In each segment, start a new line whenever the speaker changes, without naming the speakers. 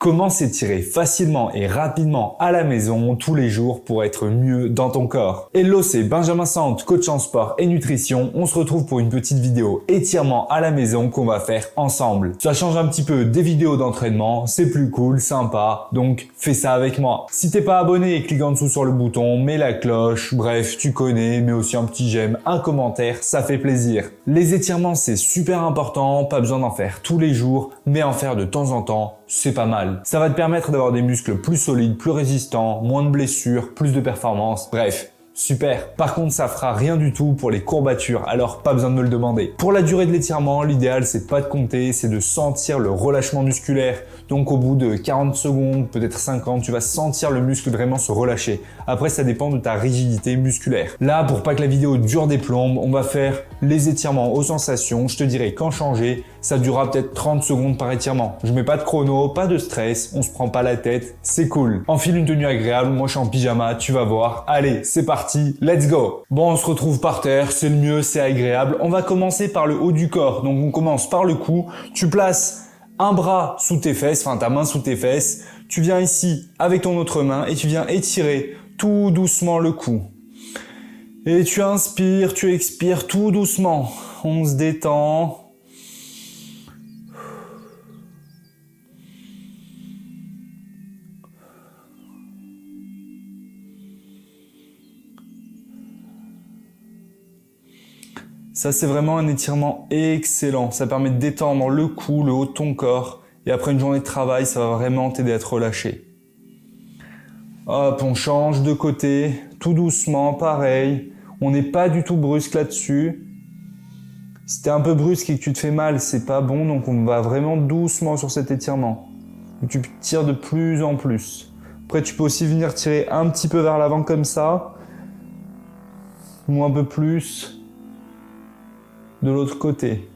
Comment s'étirer facilement et rapidement à la maison tous les jours pour être mieux dans ton corps? Hello, c'est Benjamin Sant, coach en sport et nutrition. On se retrouve pour une petite vidéo étirement à la maison qu'on va faire ensemble. Ça change un petit peu des vidéos d'entraînement, c'est plus cool, sympa, donc fais ça avec moi. Si t'es pas abonné, clique en dessous sur le bouton, mets la cloche, bref, tu connais, mets aussi un petit j'aime, un commentaire, ça fait plaisir. Les étirements, c'est super important, pas besoin d'en faire tous les jours, mais en faire de temps en temps, c'est pas mal. Ça va te permettre d'avoir des muscles plus solides, plus résistants, moins de blessures, plus de performance, bref. Super. Par contre, ça fera rien du tout pour les courbatures, alors pas besoin de me le demander. Pour la durée de l'étirement, l'idéal c'est pas de compter, c'est de sentir le relâchement musculaire. Donc au bout de 40 secondes, peut-être 50, tu vas sentir le muscle vraiment se relâcher. Après, ça dépend de ta rigidité musculaire. Là, pour pas que la vidéo dure des plombes, on va faire les étirements aux sensations. Je te dirai quand changer. Ça durera peut-être 30 secondes par étirement. Je mets pas de chrono, pas de stress, on se prend pas la tête, c'est cool. Enfile une tenue agréable, moi je suis en pyjama, tu vas voir. Allez, c'est parti, let's go. Bon, on se retrouve par terre, c'est le mieux, c'est agréable. On va commencer par le haut du corps. Donc on commence par le cou. Tu places un bras sous tes fesses, enfin ta main sous tes fesses. Tu viens ici avec ton autre main et tu viens étirer tout doucement le cou. Et tu inspires, tu expires tout doucement. On se détend. Ça, c'est vraiment un étirement excellent. Ça permet de détendre le cou, le haut de ton corps. Et après une journée de travail, ça va vraiment t'aider à être relâché. Hop, on change de côté, tout doucement, pareil. On n'est pas du tout brusque là-dessus. Si t'es un peu brusque et que tu te fais mal, c'est pas bon. Donc on va vraiment doucement sur cet étirement. Tu tires de plus en plus. Après, tu peux aussi venir tirer un petit peu vers l'avant comme ça. Ou un peu plus de l'autre côté.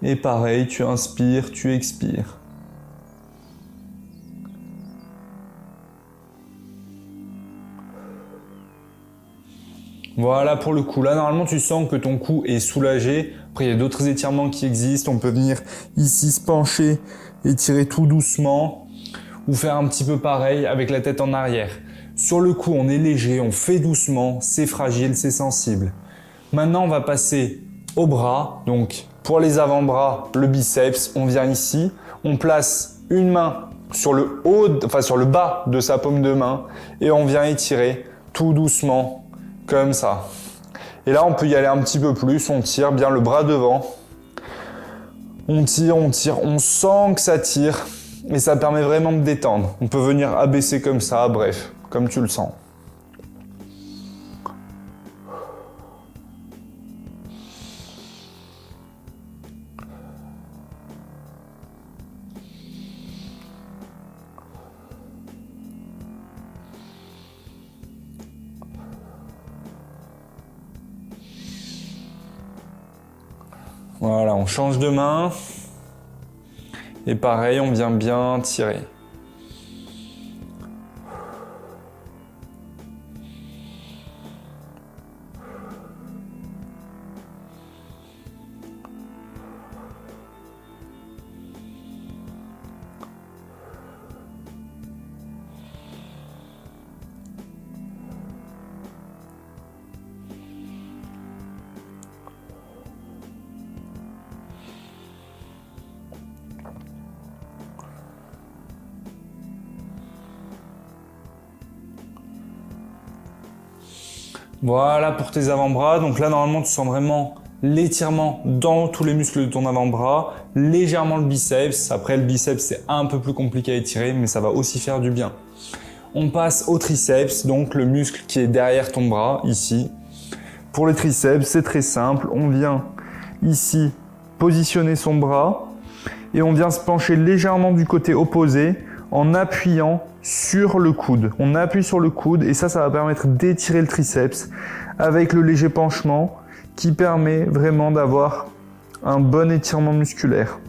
Et pareil, tu inspires, tu expires. Voilà pour le cou. Là, normalement, tu sens que ton cou est soulagé. Après, il y a d'autres étirements qui existent. On peut venir ici se pencher et tirer tout doucement. Ou faire un petit peu pareil avec la tête en arrière. Sur le cou, on est léger, on fait doucement. C'est fragile, c'est sensible. Maintenant, on va passer au bras. Donc, pour les avant-bras, le biceps, on vient ici. On place une main sur le haut, enfin sur le bas de sa paume de main et on vient étirer tout doucement, comme ça. Et là, on peut y aller un petit peu plus. On tire bien le bras devant. On tire, on tire. On sent que ça tire et ça permet vraiment de détendre. On peut venir abaisser comme ça, bref, comme tu le sens. Voilà, on change de main. Et pareil, on vient bien tirer. Voilà pour tes avant-bras. Donc là, normalement, tu sens vraiment l'étirement dans tous les muscles de ton avant-bras, légèrement le biceps. Après, le biceps, c'est un peu plus compliqué à étirer, mais ça va aussi faire du bien. On passe au triceps, donc le muscle qui est derrière ton bras, ici. Pour le triceps, c'est très simple. On vient ici positionner son bras et on vient se pencher légèrement du côté opposé en appuyant sur le coude. On appuie sur le coude et ça va permettre d'étirer le triceps avec le léger penchement qui permet vraiment d'avoir un bon étirement musculaire.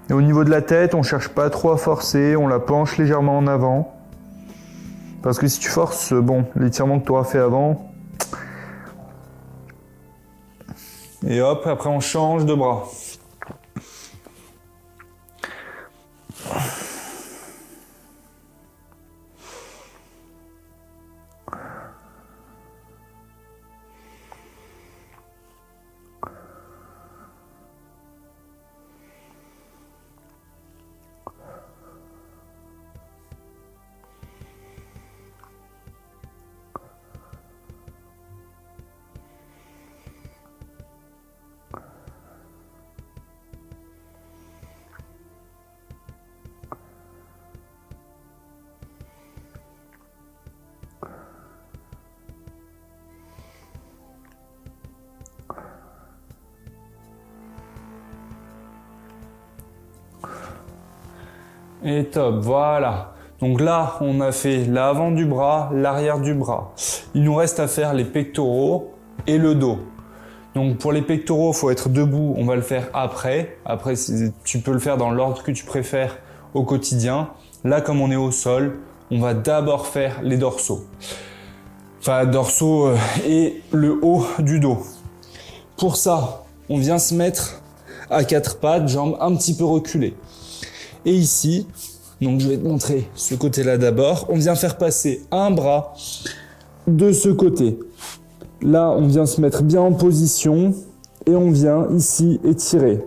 Et au niveau de la tête, on ne cherche pas trop à forcer, on la penche légèrement en avant. Parce que si tu forces, bon, l'étirement que tu auras fait avant. Et hop, après on change de bras. Et top, voilà. Donc là, on a fait l'avant du bras, l'arrière du bras. Il nous reste à faire les pectoraux et le dos. Donc pour les pectoraux, il faut être debout, on va le faire après. Après, tu peux le faire dans l'ordre que tu préfères au quotidien. Là, comme on est au sol, on va d'abord faire les dorsaux. Enfin, dorsaux et le haut du dos. Pour ça, on vient se mettre à quatre pattes, jambes un petit peu reculées. Et ici, donc je vais te montrer ce côté-là d'abord. On vient faire passer un bras de ce côté. Là, on vient se mettre bien en position et on vient ici étirer.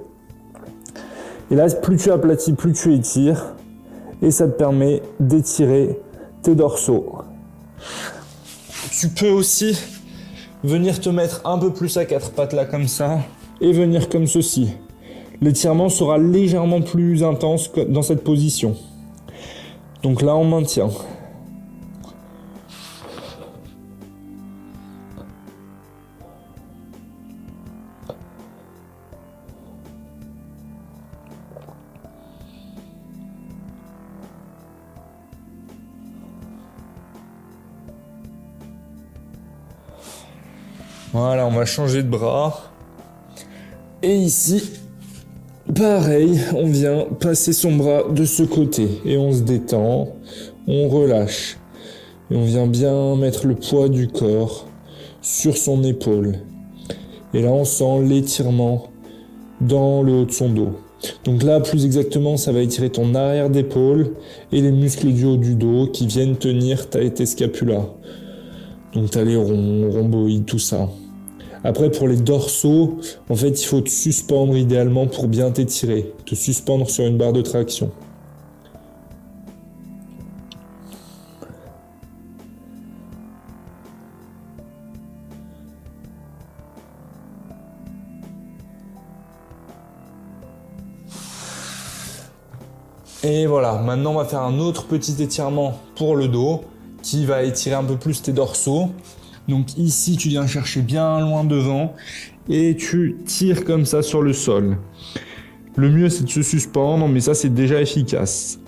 Et là, plus tu aplatis, plus tu étires. Et ça te permet d'étirer tes dorsaux. Tu peux aussi venir te mettre un peu plus à quatre pattes là comme ça et venir comme ceci. L'étirement sera légèrement plus intense dans cette position. Donc là, on maintient. Voilà, on va changer de bras. Et ici, pareil, on vient passer son bras de ce côté et on se détend, on relâche. Et on vient bien mettre le poids du corps sur son épaule. Et là, on sent l'étirement dans le haut de son dos. Donc là, plus exactement, ça va étirer ton arrière d'épaule et les muscles du haut du dos qui viennent tenir tes scapulas. Donc t'as les rhomboïdes, tout ça. Après, pour les dorsaux, en fait, il faut te suspendre idéalement pour bien t'étirer. Te suspendre sur une barre de traction. Et voilà, maintenant on va faire un autre petit étirement pour le dos qui va étirer un peu plus tes dorsaux. Donc ici, tu viens chercher bien loin devant et tu tires comme ça sur le sol. Le mieux, c'est de se suspendre, mais ça, c'est déjà efficace.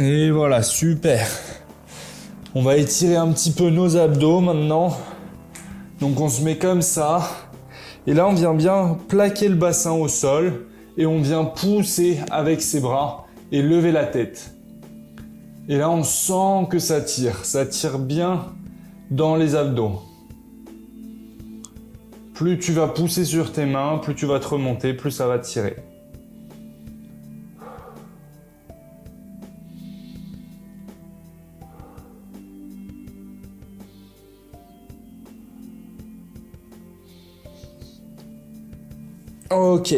Et voilà, super. On va étirer un petit peu nos abdos maintenant. Donc on se met comme ça. Et là, on vient bien plaquer le bassin au sol. Et on vient pousser avec ses bras et lever la tête. Et là, on sent que ça tire. Ça tire bien dans les abdos. Plus tu vas pousser sur tes mains, plus tu vas te remonter, plus ça va tirer. Ok.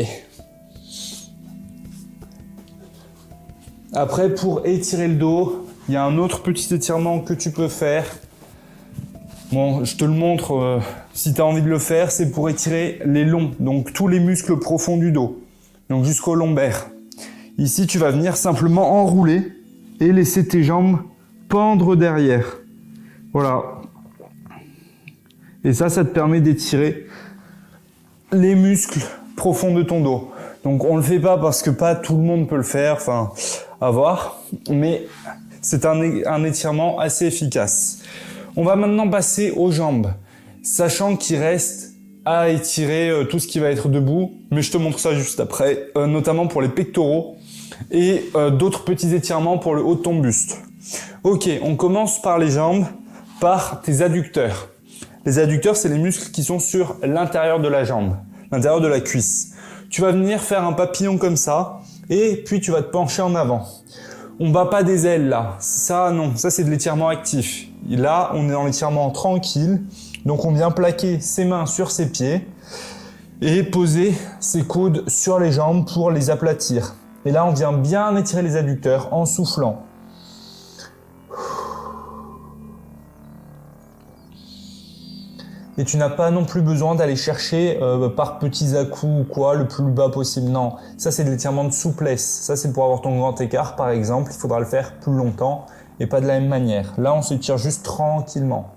Après, pour étirer le dos, il y a un autre petit étirement que tu peux faire. Bon, je te le montre si tu as envie de le faire, c'est pour étirer les longs, donc tous les muscles profonds du dos, donc jusqu'au lombaire. Ici, tu vas venir simplement enrouler et laisser tes jambes pendre derrière. Voilà. Et ça te permet d'étirer les muscles profonds de ton dos. Donc on le fait pas parce que pas tout le monde peut le faire, enfin à voir, mais c'est un étirement assez efficace. On va maintenant passer aux jambes, sachant qu'il reste à étirer tout ce qui va être debout, mais je te montre ça juste après, notamment pour les pectoraux et d'autres petits étirements pour le haut de ton buste. Ok, on commence par les jambes, par tes adducteurs. Les adducteurs, c'est les muscles qui sont sur l'intérieur de la jambe, l'intérieur de la cuisse. Tu vas venir faire un papillon comme ça, et puis tu vas te pencher en avant. On bat pas des ailes là, ça non, ça c'est de l'étirement actif. Et là, on est dans l'étirement tranquille, donc on vient plaquer ses mains sur ses pieds et poser ses coudes sur les jambes pour les aplatir. Et là, on vient bien étirer les adducteurs en soufflant. Et tu n'as pas non plus besoin d'aller chercher par petits à-coups ou quoi, le plus bas possible. Non, ça c'est de l'étirement de souplesse. Ça c'est pour avoir ton grand écart par exemple. Il faudra le faire plus longtemps et pas de la même manière. Là on s'étire juste tranquillement.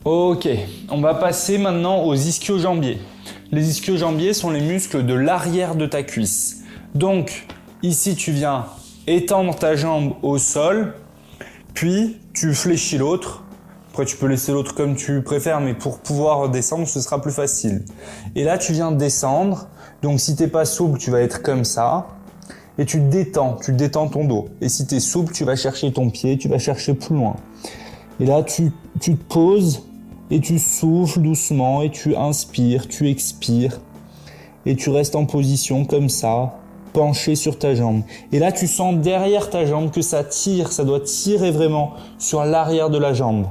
Ok, on va passer maintenant aux ischio-jambiers. Les ischio-jambiers sont les muscles de l'arrière de ta cuisse. Donc, ici tu viens étendre ta jambe au sol, puis tu fléchis l'autre. Après tu peux laisser l'autre comme tu préfères, mais pour pouvoir descendre, ce sera plus facile. Et là tu viens descendre, donc si t'es pas souple, tu vas être comme ça. Et tu détends ton dos. Et si tu es souple, tu vas chercher ton pied, tu vas chercher plus loin. Et là tu te poses, et tu souffles doucement et tu inspires, tu expires et tu restes en position comme ça, penché sur ta jambe. Et là, tu sens derrière ta jambe que ça tire, ça doit tirer vraiment sur l'arrière de la jambe.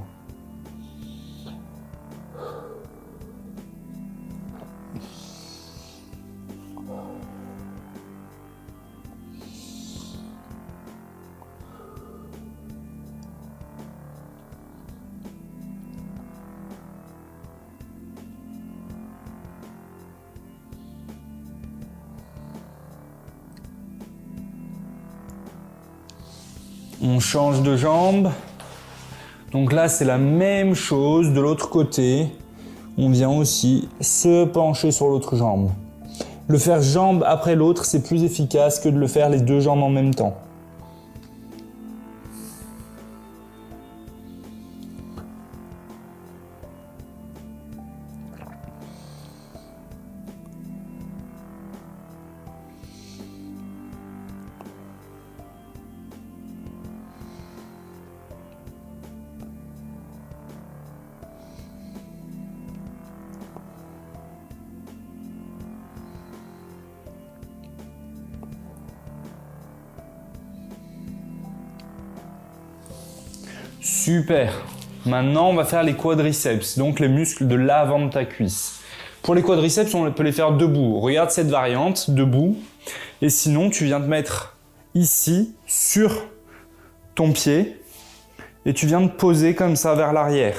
On change de jambe. Donc là, c'est la même chose de l'autre côté. On vient aussi se pencher sur l'autre jambe. Le faire jambe après l'autre, c'est plus efficace que de le faire les deux jambes en même temps. Super. Maintenant, on va faire les quadriceps, donc les muscles de l'avant de ta cuisse. Pour les quadriceps, on peut les faire debout. Regarde cette variante, debout. Et sinon, tu viens te mettre ici, sur ton pied, et tu viens te poser comme ça vers l'arrière.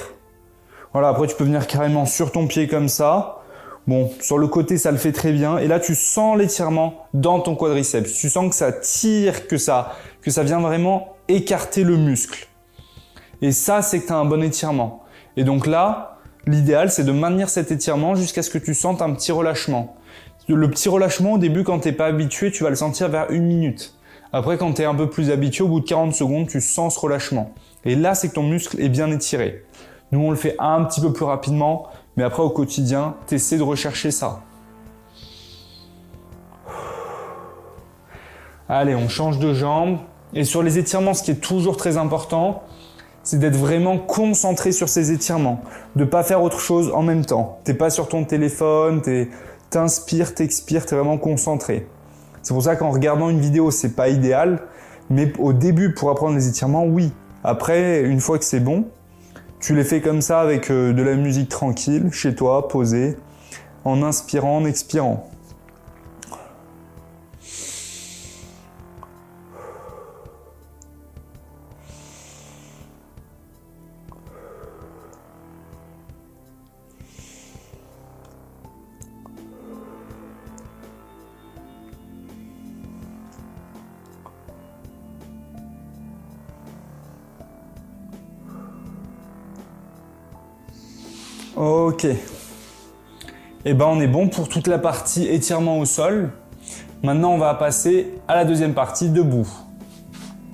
Voilà, après tu peux venir carrément sur ton pied comme ça. Bon, sur le côté, ça le fait très bien. Et là, tu sens l'étirement dans ton quadriceps. Tu sens que ça tire, que ça vient vraiment écarter le muscle. Et ça, c'est que tu as un bon étirement. Et donc là, l'idéal, c'est de maintenir cet étirement jusqu'à ce que tu sentes un petit relâchement. Le petit relâchement, au début, quand tu n'es pas habitué, tu vas le sentir vers 1 minute. Après, quand tu es un peu plus habitué, au bout de 40 secondes, tu sens ce relâchement. Et là, c'est que ton muscle est bien étiré. Nous, on le fait un petit peu plus rapidement, mais après, au quotidien, tu essaies de rechercher ça. Allez, on change de jambe. Et sur les étirements, ce qui est toujours très important, c'est d'être vraiment concentré sur ces étirements, de pas faire autre chose en même temps. T'es pas sur ton téléphone, t'inspires, t'expires, t'es vraiment concentré. C'est pour ça qu'en regardant une vidéo, c'est pas idéal, mais au début, pour apprendre les étirements, oui. Après, une fois que c'est bon, tu les fais comme ça avec de la musique tranquille, chez toi, posé, en inspirant, en expirant. Ok. Et ben on est bon pour toute la partie étirement au sol. Maintenant on va passer à la deuxième partie, debout.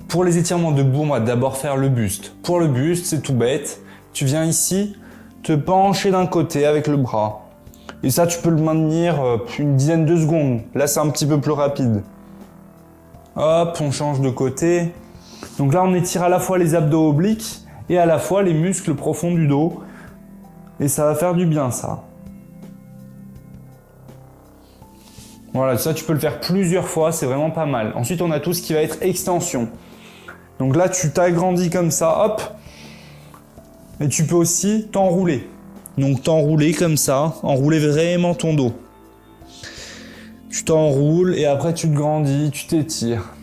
Pour les étirements debout, on va d'abord faire le buste. Pour le buste, c'est tout bête. Tu viens ici, te pencher d'un côté avec le bras. Et ça, tu peux le maintenir une dizaine de secondes. Là, c'est un petit peu plus rapide. Hop, on change de côté. Donc là, on étire à la fois les abdos obliques et à la fois les muscles profonds du dos. Et ça va faire du bien, ça. Voilà, ça, tu peux le faire plusieurs fois, c'est vraiment pas mal. Ensuite, on a tout ce qui va être extension. Donc là, tu t'agrandis comme ça, hop. Et tu peux aussi t'enrouler. Donc t'enrouler comme ça, enrouler vraiment ton dos. Tu t'enroules et après tu te grandis, tu t'étires.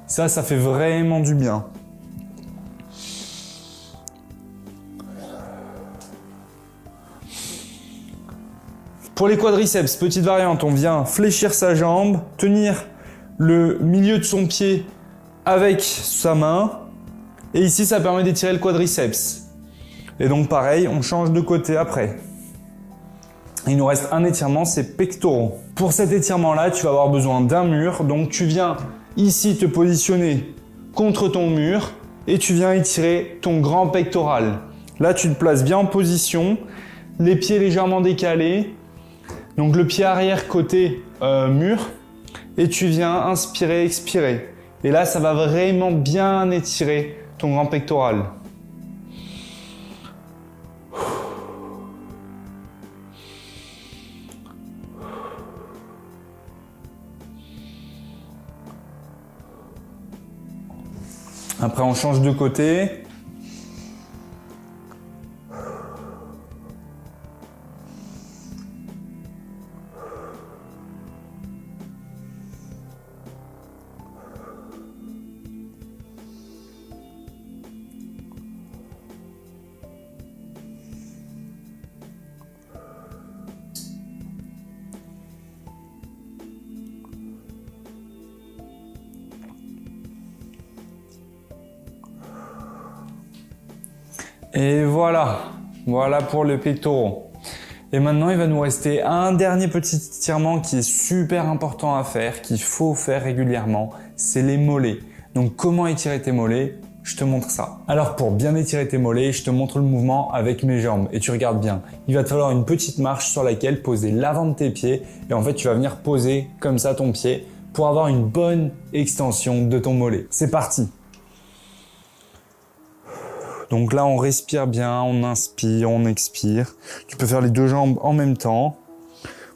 Ça fait vraiment du bien. Pour les quadriceps, petite variante, on vient fléchir sa jambe, tenir le milieu de son pied avec sa main. Et ici, ça permet d'étirer le quadriceps. Et donc pareil, on change de côté après. Il nous reste un étirement, c'est pectoraux. Pour cet étirement-là, tu vas avoir besoin d'un mur. Donc tu viens ici te positionner contre ton mur et tu viens étirer ton grand pectoral. Là, tu te places bien en position, les pieds légèrement décalés. Donc le pied arrière côté mur et tu viens inspirer, expirer. Et là, ça va vraiment bien étirer ton grand pectoral. Après, on change de côté. Et voilà pour le pectoraux. Et maintenant, il va nous rester un dernier petit étirement qui est super important à faire, qu'il faut faire régulièrement, c'est les mollets. Donc comment étirer tes mollets? Je te montre ça. Alors pour bien étirer tes mollets, je te montre le mouvement avec mes jambes et tu regardes bien. Il va te falloir une petite marche sur laquelle poser l'avant de tes pieds et en fait tu vas venir poser comme ça ton pied pour avoir une bonne extension de ton mollet. C'est parti! Donc là, on respire bien, on inspire, on expire. Tu peux faire les deux jambes en même temps.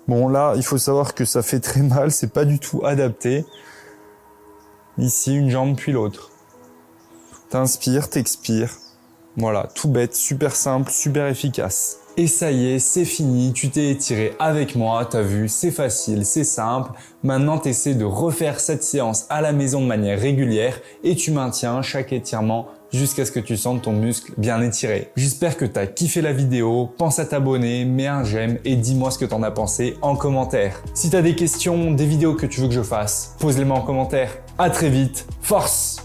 Bon, là, il faut savoir que ça fait très mal, c'est pas du tout adapté. Ici, une jambe puis l'autre. T'inspires, t'expires. Voilà, tout bête, super simple, super efficace. Et ça y est, c'est fini, tu t'es étiré avec moi, t'as vu, c'est facile, c'est simple. Maintenant, tu essaies de refaire cette séance à la maison de manière régulière et tu maintiens chaque étirement jusqu'à ce que tu sentes ton muscle bien étiré. J'espère que tu as kiffé la vidéo, pense à t'abonner, mets un j'aime et dis-moi ce que tu en as pensé en commentaire. Si tu as des questions, des vidéos que tu veux que je fasse, pose-les-moi en commentaire. À très vite, force!